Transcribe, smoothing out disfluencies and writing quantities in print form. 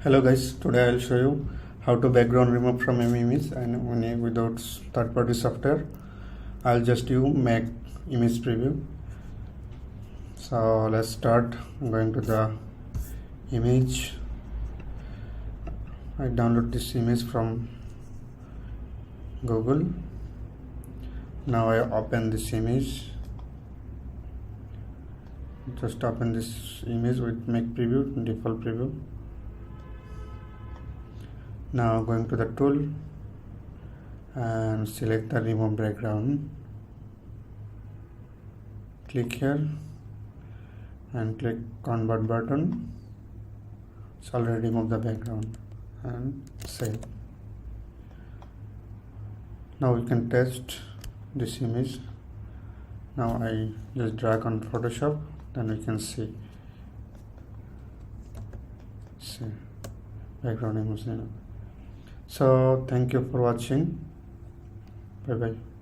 Hello guys, today I'll show you how to background remove from any image and without third-party software. I'll just use Mac image preview. So let's start. I'm going to the image. I download this image from Google. Now I open this image. Just open this image with Mac preview, default preview. Now going to the tool and select the remove background. Click here and click convert button. It's already removed the background and save. Now we can test this image. Now I just drag on Photoshop, then we can see background image. So thank you for watching. Bye bye.